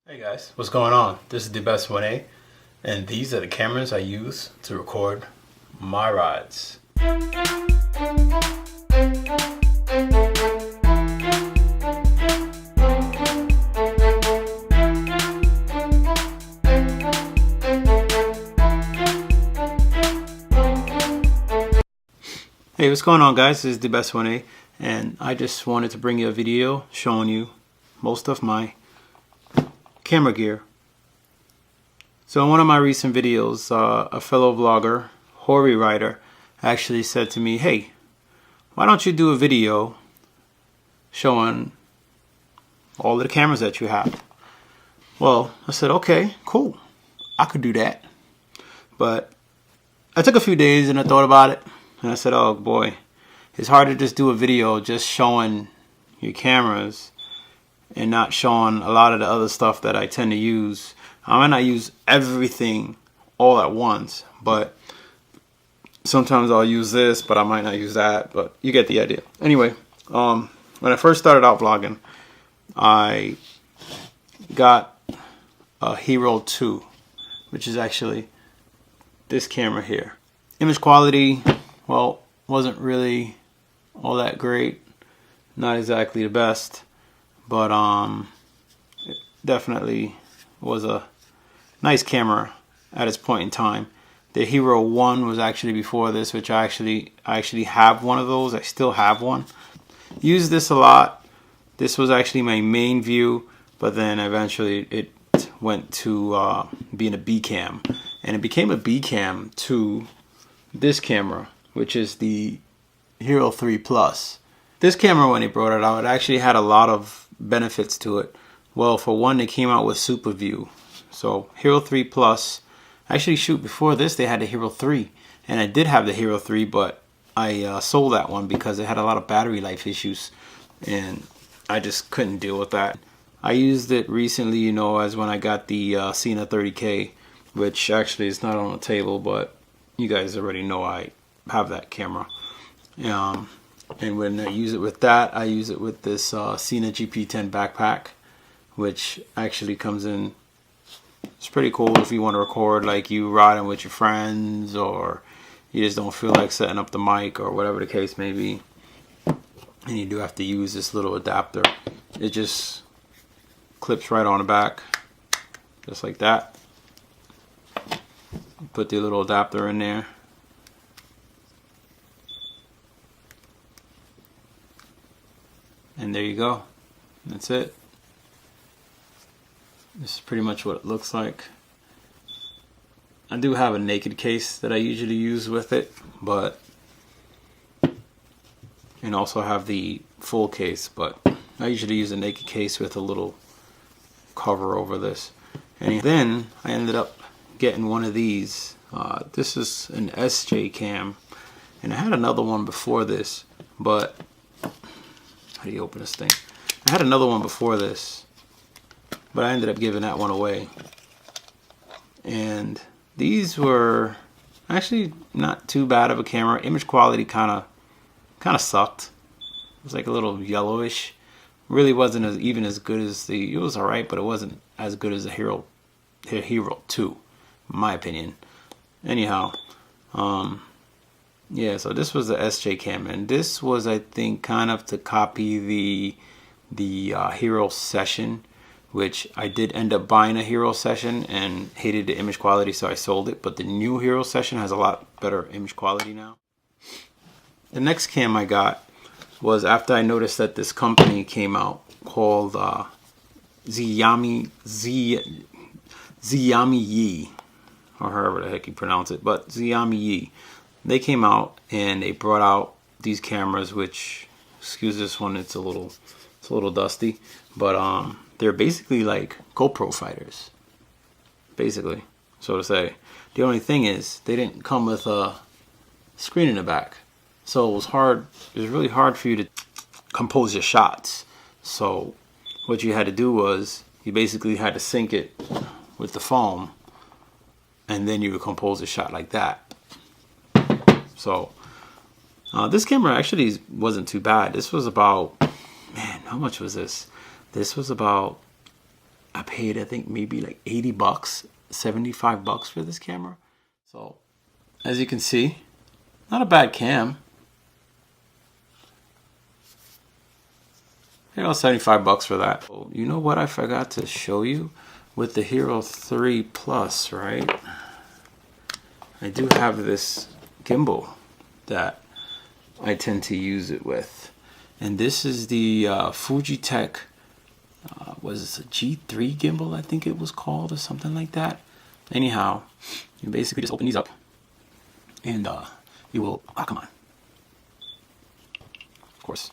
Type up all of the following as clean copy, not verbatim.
Hey guys, what's going on? This is the Best 1A, and these are the cameras I use to record my rides. Hey, what's going on guys? This is the Best 1A, and I just wanted to bring you a video showing you most of my camera gear. So in one of my recent videos, a fellow vlogger, Hori Rider, actually said to me, hey, why don't you do a video showing all of the cameras that you have? Well, I said, okay, cool, I could do that. But I took a few days and I thought about it, and I said, oh boy, it's hard to just do a video just showing your cameras and not showing a lot of the other stuff that I tend to use. I might not use everything all at once, but sometimes I'll use this, but I might not use that, but you get the idea. Anyway, when I first started out vlogging, I got a Hero 2, which is actually this camera here. Image quality, well, wasn't really all that great. Not exactly the best. But it definitely was a nice camera at its point in time. The Hero 1 was actually before this, which I actually have one of those. I still have one. Used this a lot. This was actually my main view, but then eventually it went to being a B cam, and it became a B cam to this camera, which is the Hero 3 Plus. This camera, when they brought it out, it actually had a lot of benefits to it. Well, for one, they came out with Super View. So Hero 3 Plus, actually shoot, before this they had the Hero 3, and I did have the Hero 3, but I sold that one because it had a lot of battery life issues, and I just couldn't deal with that. I used it recently, you know, as when I got the Sena 30K, which actually is not on the table, but you guys already know I have that camera. And when I use it with that, I use it with this Sena GP10 backpack, which actually comes in. It's pretty cool if you want to record like you riding with your friends, or you just don't feel like setting up the mic, or whatever the case may be. And you do have to use this little adapter. It just clips right on the back, just like that. Put the little adapter in there. And there you go. That's it. This is pretty much what it looks like. I do have a naked case that I usually use with it, but and also have the full case, but I usually use a naked case with a little cover over this. And then I ended up getting one of these. This is an SJ cam, and I had another one before this, but how do you open this thing? I had another one before this, but I ended up giving that one away. And these were actually not too bad of a camera. Image quality kind of sucked. It was like a little yellowish. Really wasn't even as good as it was alright, but it wasn't as good as the Hero 2, in my opinion. Anyhow, yeah, so this was the SJ cam, and this was, I think, kind of to copy the Hero Session, which I did end up buying a Hero Session and hated the image quality, so I sold it. But the new Hero Session has a lot better image quality now. The next cam I got was after I noticed that this company came out called Xiaomi Yi, or however the heck you pronounce it, but Xiaomi Yi. They came out and they brought out these cameras, which, excuse this one, it's a little dusty, but they're basically like GoPro fighters, basically, so to say. The only thing is they didn't come with a screen in the back, so it was hard. It was really hard for you to compose your shots. So what you had to do was you basically had to sync it with the phone, and then you would compose a shot like that. So this camera actually wasn't too bad. This was about, man, how much was this? This was about I paid, I think, maybe like 80 bucks, 75 bucks for this camera. So as you can see, not a bad cam. You know, 75 bucks for that. Oh, you know what I forgot to show you? With the Hero 3 Plus, right? I do have this gimbal that I tend to use it with. And this is the Fujitech, was it a G3 gimbal, I think it was called, or something like that. Anyhow, you basically just open these up and you will, oh, come on. Of course.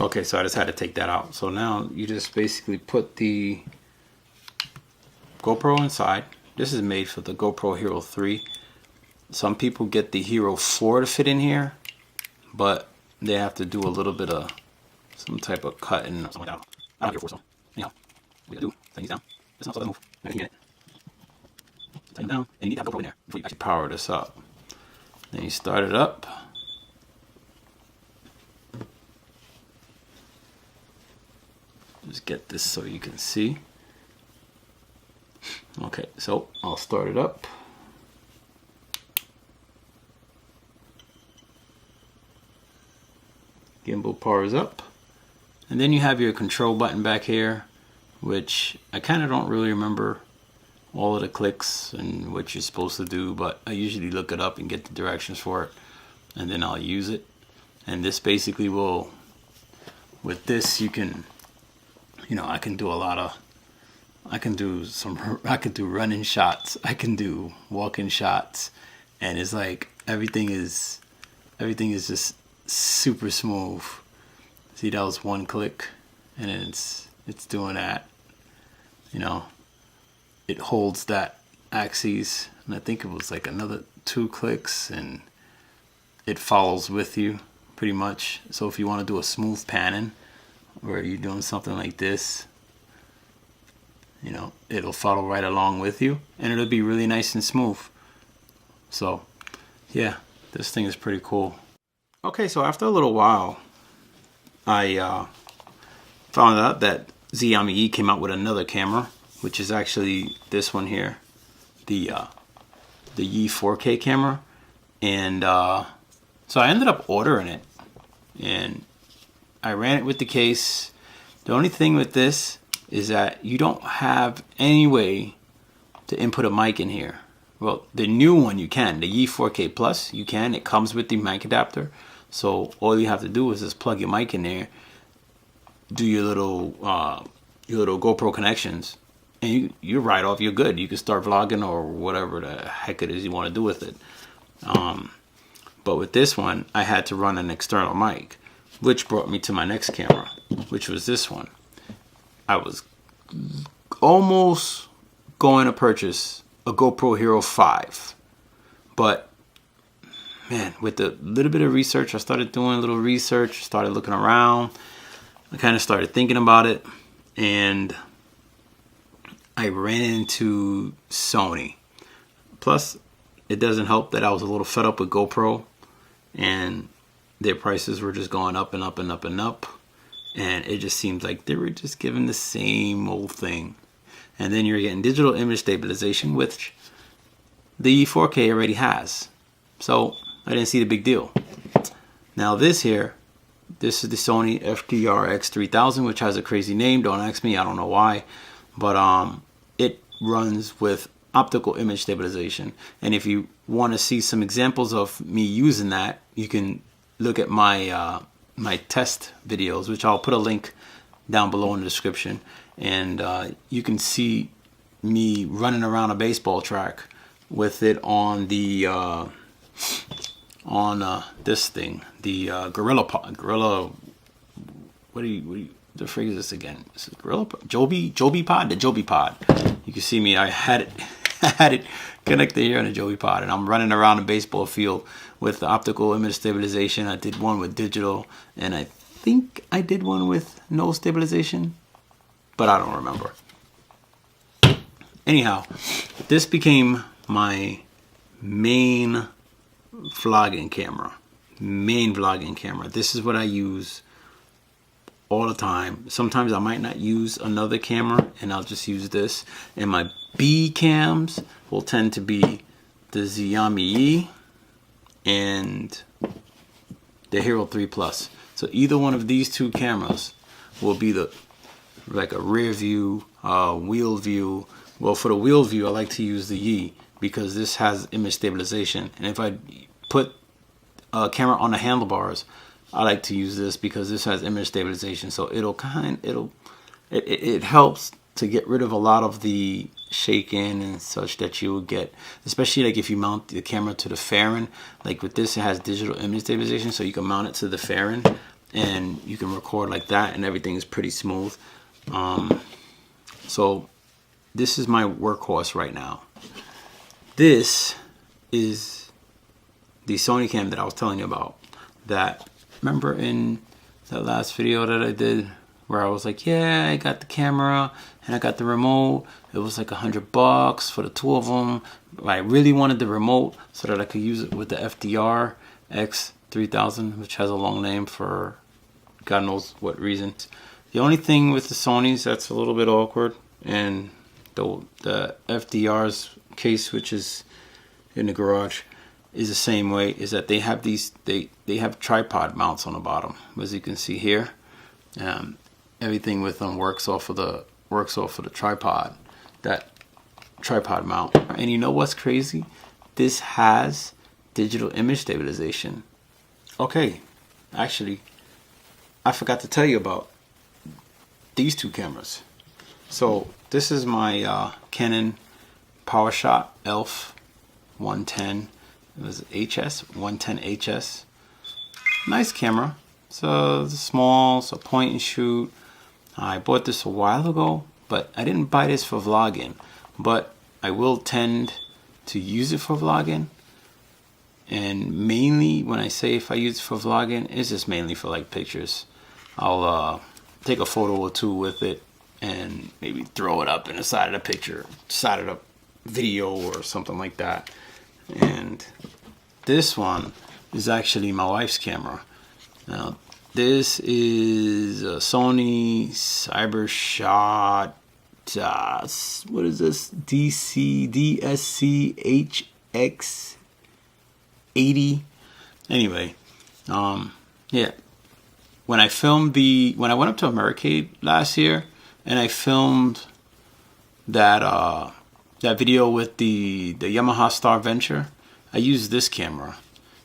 Okay, so I just had to take that out. So now you just basically put the GoPro inside. This is made for the GoPro Hero 3. Some people get the Hero 4 to fit in here, but they have to do a little bit of some type of cutting or something like that. I don't care for so. Anyhow, what you gotta do, tighten these down. This is not so move. I can get it. Tighten down, and you need to have GoPro in there before you actually power this up. Then you start it up. Just get this so you can see. Okay, so I'll start it up. Gimbal powers up. And then you have your control button back here, which I kind of don't really remember all of the clicks and what you're supposed to do, but I usually look it up and get the directions for it, and then I'll use it. And this basically will, with this you can, you know, I can do a lot of, I can do running shots, I can do walking shots, and it's like everything is just super smooth. See, that was one click, and it's doing that. You know, it holds that axis, and I think it was like another 2 clicks, and it follows with you pretty much. So if you want to do a smooth panning, where you're doing something like this, you know, it'll follow right along with you, and it'll be really nice and smooth. So yeah, this thing is pretty cool. Okay, so after a little while, I found out that Xiaomi came out with another camera, which is actually this one here, the Yi 4K camera. And so I ended up ordering it, and I ran it with the case. The only thing with this is that you don't have any way to input a mic in here. Well, the new one you can, the Yi 4K Plus, you can. It comes with the mic adapter. So all you have to do is just plug your mic in there, do your little GoPro connections, and you're right off. You're good. You can start vlogging or whatever the heck it is you want to do with it. But with this one, I had to run an external mic, which brought me to my next camera, which was this one. I was almost going to purchase a GoPro Hero 5, but man, with the little bit of research, I started doing a little research, started looking around, I kind of started thinking about it, and I ran into Sony. Plus, it doesn't help that I was a little fed up with GoPro, and their prices were just going up and up and up and up, and it just seems like they were just giving the same old thing. And then you're getting digital image stabilization, which the 4K already has. So I didn't see the big deal. Now this here, this is the Sony FDR-X3000, which has a crazy name. Don't ask me, I don't know why. But it runs with optical image stabilization. And if you want to see some examples of me using that, you can look at my my test videos, which I'll put a link down below in the description. And you can see me running around a baseball track with it on the this thing, the Gorilla, what do you the frig is this again? This is Gorilla Joby Pod, the Joby Pod. You can see me. I had it connected here on the Joby Pod, and I'm running around a baseball field with the optical image stabilization. I did one with digital, and I think I did one with no stabilization, but I don't remember. Anyhow, this became my main vlogging camera, main vlogging camera. This is what I use all the time. Sometimes I might not use another camera and I'll just use this. And my B cams will tend to be the Xiaomi Yi and the Hero 3 Plus. So either one of these two cameras will be like a rear view, wheel view. Well, for the wheel view, I like to use the Yi because this has image stabilization. And if I put a camera on the handlebars, I like to use this because this has image stabilization. So it helps to get rid of a lot of the shaking and such that you will get, especially like if you mount the camera to the fairing. Like with this, it has digital image stabilization, so you can mount it to the fairing and you can record like that and everything is pretty smooth. So this is my workhorse right now. This is the Sony cam that I was telling you about. That, remember in that last video that I did where I was like, yeah, I got the camera and I got the remote. It was like $100 for the two of them. I really wanted the remote so that I could use it with the FDR X3000, which has a long name for God knows what reason. The only thing with the Sonys that's a little bit awkward, and the FDR's case, which is in the garage, is the same way, is that they have these, they have tripod mounts on the bottom, as you can see here. Everything with them works off of the tripod, that tripod mount. And you know what's crazy? This has digital image stabilization. Okay, actually, I forgot to tell you about these two cameras. So this is my Canon PowerShot ELPH 110. It was HS 110 HS. Nice camera. So it's small, so point and shoot. I bought this a while ago, but I didn't buy this for vlogging. But I will tend to use it for vlogging. And mainly when I say if I use it for vlogging, it's just mainly for like pictures. I'll take a photo or two with it and maybe throw it up in the side of the picture, side of the video or something like that. And this one is actually my wife's camera. Now this is a Sony CyberShot, what is this? DSC HX80. Anyway, yeah. When I went up to Americade last year and I filmed that video with the Yamaha Star Venture, I used this camera.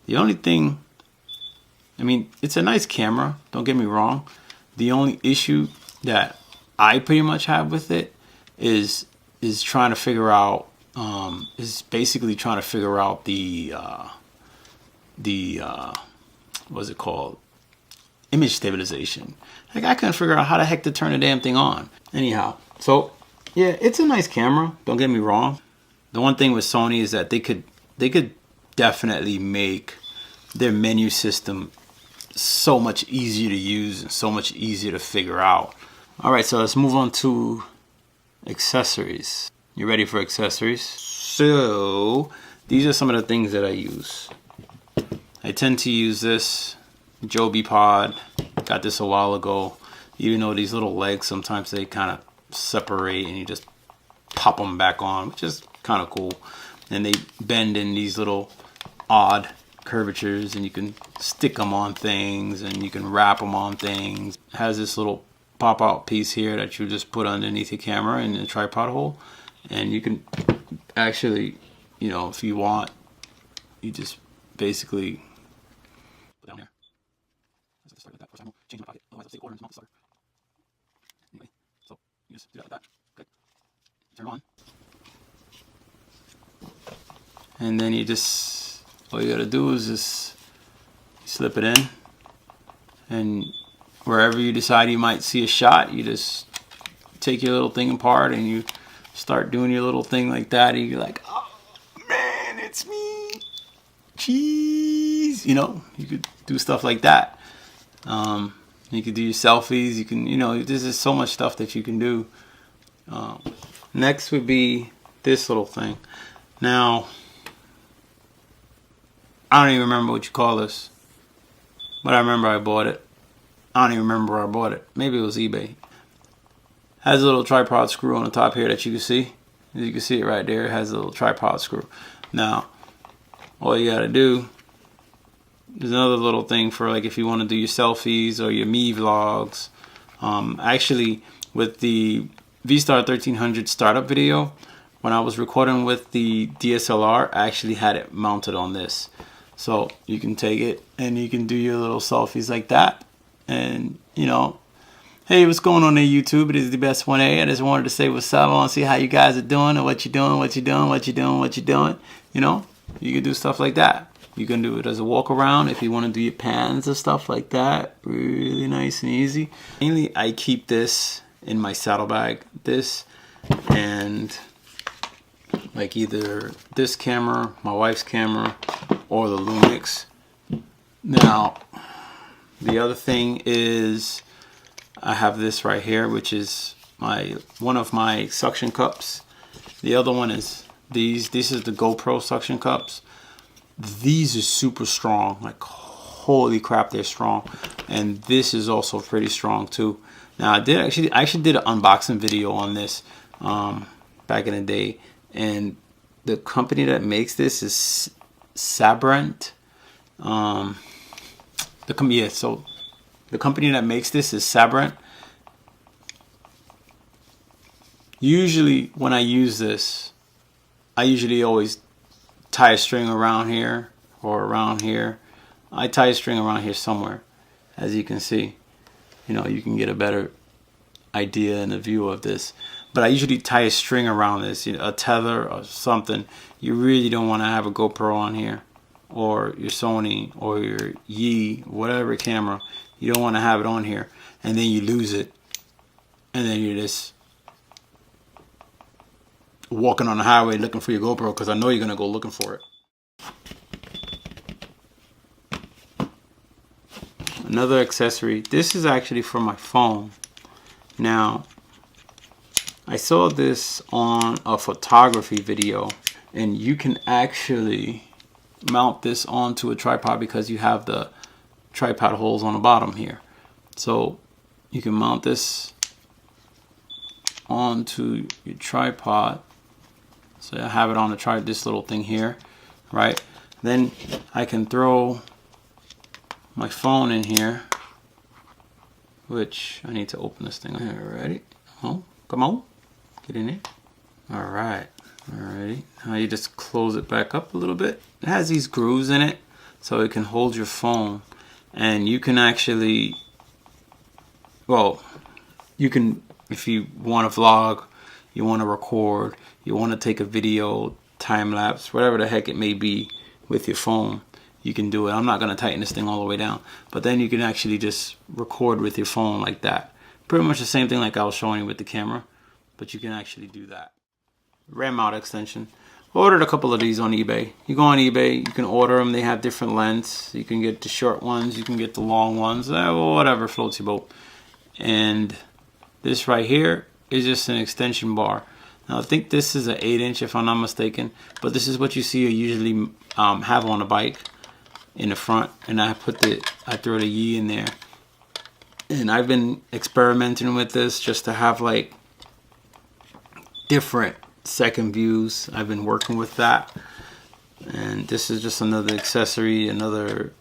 The only thing, I mean, it's a nice camera, don't get me wrong. The only issue that I pretty much have with it is trying to figure out, basically trying to figure out the what's it called? Image stabilization. Like I couldn't figure out how the heck to turn the damn thing on. Anyhow, so yeah, it's a nice camera, don't get me wrong. The one thing with Sony is that they could definitely make their menu system so much easier to use and so much easier to figure out. All right, so let's move on to accessories. You ready for accessories? So these are some of the things that I use. I tend to use this Joby Pod. Got this a while ago. Even though these little legs, sometimes they kind of separate and you just pop them back on, which is kind of cool. And they bend in these little odd curvatures and you can stick them on things and you can wrap them on things. It has this little pop out piece here that you just put underneath your camera in the tripod hole, and you can actually, you know, if you want, you just basically put down there. Let's start with that. Of course, I won't change my pocket, otherwise I'll take order and mount the sucker. Anyway, so you just do that like that. Okay. Turn it on. And then you just, all you gotta do is just slip it in, and wherever you decide you might see a shot, you just take your little thing apart and you start doing your little thing like that, and you're like, oh man, it's me, cheese. You know, you could do stuff like that. You could do your selfies, you can, you know, there's just so much stuff that you can do. Next would be this little thing. Now, I don't even remember what you call this, but I remember I bought it. I don't even remember where I bought it. Maybe it was eBay. Has a little tripod screw on the top here that you can see. You can see it right there. It has a little tripod screw. Now, all you gotta do, there's another little thing for like if you want to do your selfies or your me vlogs. Actually, with the V-Star 1300 startup video, when I was recording with the DSLR, I actually had it mounted on this. So you can take it and you can do your little selfies like that. And, you know, hey, what's going on there, YouTube? It is the best 1A. I just wanted to say what's up. I want to see how you guys are doing and what you're doing, what you're doing, what you're doing, what you're doing. You know, you can do stuff like that. You can do it as a walk around if you want to do your pans and stuff like that. Really nice and easy. Mainly, I keep this in my saddlebag. This and like either this camera, my wife's camera, or the Lumix. Now, the other thing is I have this right here, which is one of my suction cups. The other one is these. This is the GoPro suction cups. These are super strong. Like, holy crap, they're strong. And this is also pretty strong too. Now, I actually did an unboxing video on this back in the day, and the company that makes this is Sabrent. So the company that makes this is Sabrent. Usually when I use this, I usually always tie a string around here or around here. I tie a string around here somewhere. As you can see, you know, you can get a better idea and a view of this. But I usually tie a string around this, you know, a tether or something. You really don't want to have a GoPro on here, or your Sony or your Yi, whatever camera. You don't want to have it on here, and then you lose it, and then you're just walking on the highway looking for your GoPro, because I know you're gonna go looking for it. Another accessory. This is actually for my phone. Now, I saw this on a photography video, and you can actually mount this onto a tripod because you have the tripod holes on the bottom here. So you can mount this onto your tripod. So I have it on the this little thing here, right? Then I can throw my phone in here, which I need to open this thing. Alrighty, come on, get in there. All right, alrighty. Now you just close it back up a little bit. It has these grooves in it, so it can hold your phone, and you can actually, well, you can, if you want to vlog, you want to record, you want to take a video, time lapse, whatever the heck it may be with your phone, you can do it. I'm not going to tighten this thing all the way down, but then you can actually just record with your phone like that. Pretty much the same thing like I was showing you with the camera, but you can actually do that. RAM mount extension. Ordered a couple of these on eBay. You go on eBay, you can order them. They have different lengths. You can get the short ones, you can get the long ones, whatever floats your boat. And this right here is just an extension bar. Now I think this is an 8-inch if I'm not mistaken, but this is what you see you usually have on a bike in the front, and I throw the Yi in there. And I've been experimenting with this just to have like different second views. I've been working with that, and this is just another accessory, another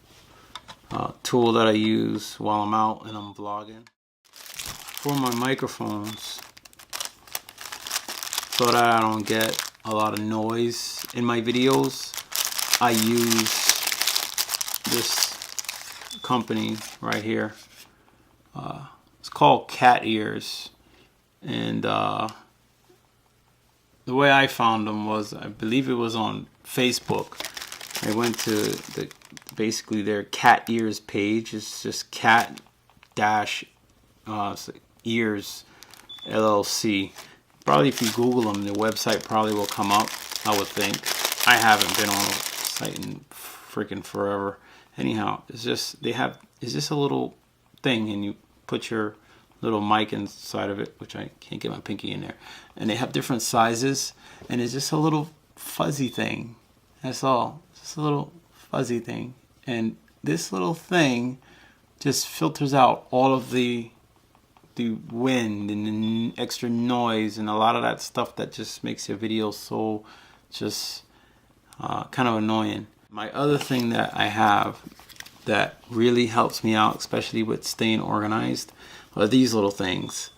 tool that I use while I'm out and I'm vlogging. For my microphones, so that I don't get a lot of noise in my videos, I use this company right here. It's called Cat Ears, and the way I found them was, I believe it was on Facebook. I went to basically their Cat Ears page. It's just cat dash ears LLC. Probably if you Google them, their website probably will come up, I would think. I haven't been on a site in freaking forever. Anyhow, it's just a little thing, and you put your little mic inside of it, which I can't get my pinky in there. And they have different sizes, and it's just a little fuzzy thing. That's all. Just a little fuzzy thing, and this little thing just filters out all of the wind and the extra noise and a lot of that stuff that just makes your video so just kind of annoying. My other thing that I have that really helps me out, especially with staying organized, are these little things.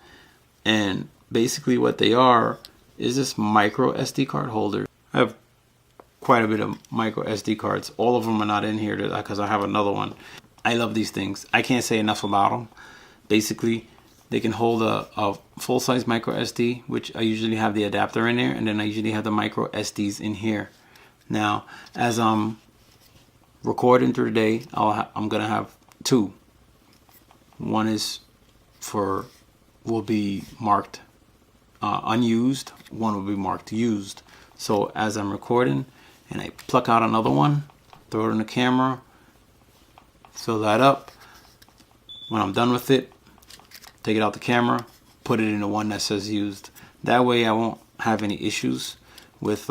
And basically what they are is this micro SD card holder. I have quite a bit of micro SD cards. All of them are not in here because I have another one. I love these things. I can't say enough about them. Basically, they can hold a full-size micro SD, which I usually have the adapter in there, and then I usually have the micro SDs in here. Now, as I'm recording through the day, I'm gonna have two. One will be marked unused. One will be marked used. So as I'm recording, and I pluck out another one, throw it in the camera, fill that up. When I'm done with it, take it out the camera, put it in the one that says used. That way I won't have any issues with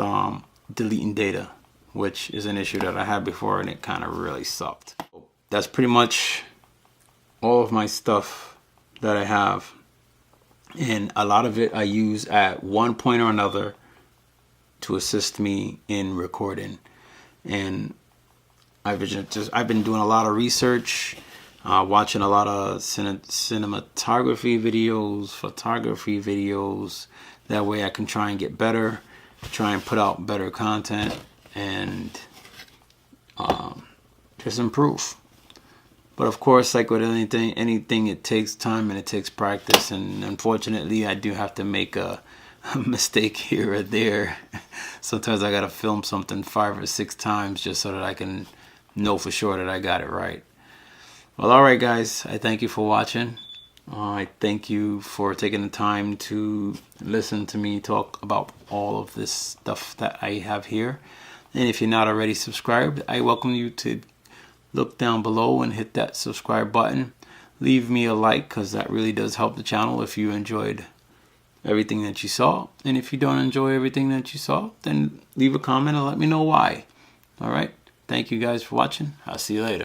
deleting data, which is an issue that I had before and it kind of really sucked. That's pretty much all of my stuff that I have. And a lot of it I use at one point or another to assist me in recording. And I've been doing a lot of research, watching a lot of cinematography videos, photography videos. That way I can try and get better, try and put out better content, and just improve. But of course, like with anything, it takes time and it takes practice. And unfortunately, I do have to make a mistake here or there. Sometimes I gotta film something 5 or 6 times just so that I can know for sure that I got it right. Well, alright guys, I thank you for watching. I thank you for taking the time to listen to me talk about all of this stuff that I have here. And if you're not already subscribed, I welcome you to look down below and hit that subscribe button. Leave me a like, because that really does help the channel if you enjoyed everything that you saw. And if you don't enjoy everything that you saw, then leave a comment and let me know why. Alright, thank you guys for watching. I'll see you later.